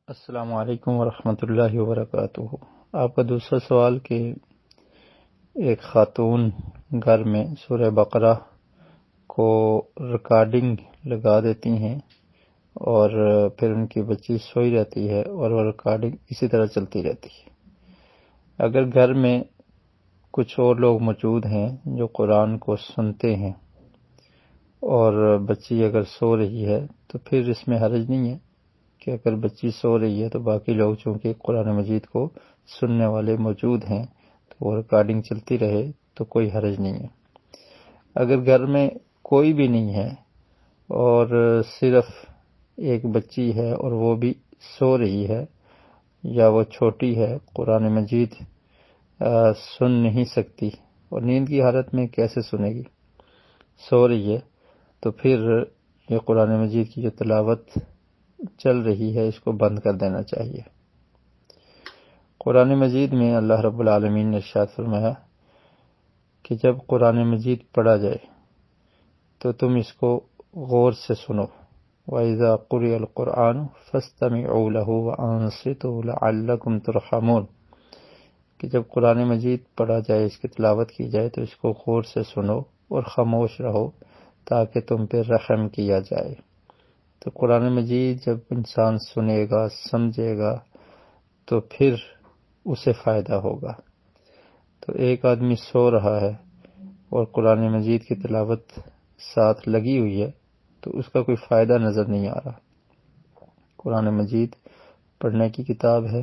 السلام علیکم ورحمۃ اللہ وبرکاتہ۔ آپ کا دوسرا سوال کہ ایک خاتون گھر میں سورہ بقرہ کو ریکارڈنگ لگا دیتی ہیں اور پھر ان کی بچی سوئی رہتی ہے اور وہ ریکارڈنگ اسی طرح چلتی رہتی ہے۔ اگر گھر میں کچھ اور لوگ موجود ہیں جو قرآن کو سنتے ہیں اور بچی اگر سو رہی ہے تو پھر اس میں حرج نہیں ہے کہ اگر بچی سو رہی ہے تو باقی لوگ چونکہ قرآن مجید کو سننے والے موجود ہیں تو وہ ریکارڈنگ چلتی رہے تو کوئی حرج نہیں ہے۔ اگر گھر میں کوئی بھی نہیں ہے اور صرف ایک بچی ہے اور وہ بھی سو رہی ہے یا وہ چھوٹی ہے، قرآن مجید سن نہیں سکتی اور نیند کی حالت میں کیسے سنے گی، سو رہی ہے، تو پھر یہ قرآن مجید کی جو تلاوت چل رہی ہے اس کو بند کر دینا چاہیے۔ قرآن مجید میں اللہ رب العالمین نے ارشاد فرمایا کہ جب قرآن مجید پڑھا جائے تو تم اس کو غور سے سنو۔ وَإِذَا قُرِئَ الْقُرْآنُ فَاسْتَمِعُوا لَهُ وَأَنصِتُوا لَعَلَّكُمْ تُرْحَمُونَ کہ جب قرآن مجید پڑھا جائے، اس کی تلاوت کی جائے تو اس کو غور سے سنو اور خاموش رہو تاکہ تم پہ رحم کیا جائے۔ تو قرآن مجید جب انسان سنے گا، سمجھے گا تو پھر اسے فائدہ ہوگا۔ تو ایک آدمی سو رہا ہے اور قرآن مجید کی تلاوت ساتھ لگی ہوئی ہے تو اس کا کوئی فائدہ نظر نہیں آ رہا۔ قرآن مجید پڑھنے کی کتاب ہے،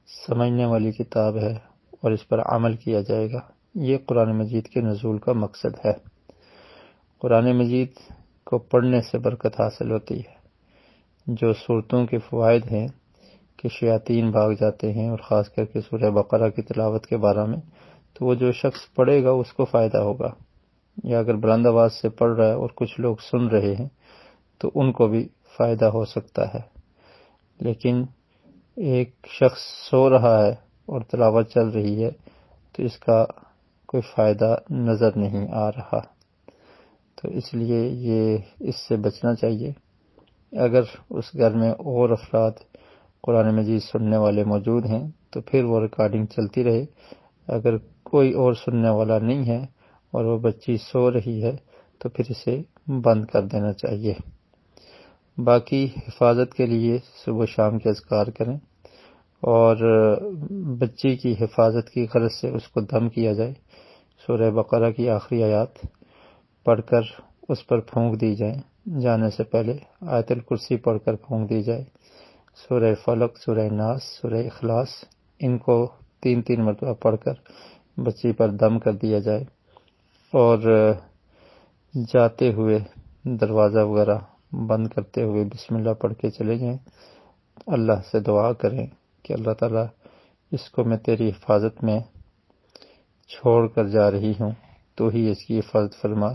سمجھنے والی کتاب ہے اور اس پر عمل کیا جائے گا، یہ قرآن مجید کے نزول کا مقصد ہے۔ قرآن مجید کو پڑھنے سے برکت حاصل ہوتی ہے۔ جو صورتوں کے فوائد ہیں کہ شیاطین بھاگ جاتے ہیں، اور خاص کر کے سورہ بقرہ کی تلاوت کے بارے میں، تو وہ جو شخص پڑھے گا اس کو فائدہ ہوگا، یا اگر بلند آواز سے پڑھ رہا ہے اور کچھ لوگ سن رہے ہیں تو ان کو بھی فائدہ ہو سکتا ہے۔ لیکن ایک شخص سو رہا ہے اور تلاوت چل رہی ہے تو اس کا کوئی فائدہ نظر نہیں آ رہا، تو اس لیے یہ اس سے بچنا چاہیے۔ اگر اس گھر میں اور افراد قرآن مجید سننے والے موجود ہیں تو پھر وہ ریکارڈنگ چلتی رہے۔ اگر کوئی اور سننے والا نہیں ہے اور وہ بچی سو رہی ہے تو پھر اسے بند کر دینا چاہیے۔ باقی حفاظت کے لیے صبح و شام کے اذکار کریں، اور بچی کی حفاظت کی غرض سے اس کو دم کیا جائے۔ سورہ بقرہ کی آخری آیات پڑھ کر اس پر پھونک دی جائیں، جانے سے پہلے آیت الکرسی پڑھ کر پھونک دی جائے۔ سورہ فلق، سورہ ناس، سورہ اخلاص، ان کو 3 مرتبہ پڑھ کر بچی پر دم کر دیا جائے، اور جاتے ہوئے دروازہ وغیرہ بند کرتے ہوئے بسم اللہ پڑھ کے چلے جائیں۔ اللہ سے دعا کریں کہ اللہ تعالیٰ اس کو میں تیری حفاظت میں چھوڑ کر جا رہی ہوں، تو ہی اس کی حفاظت فرما،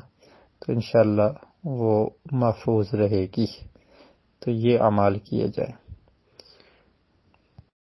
تو انشاءاللہ وہ محفوظ رہے گی۔ تو یہ اعمال کیے جائیں۔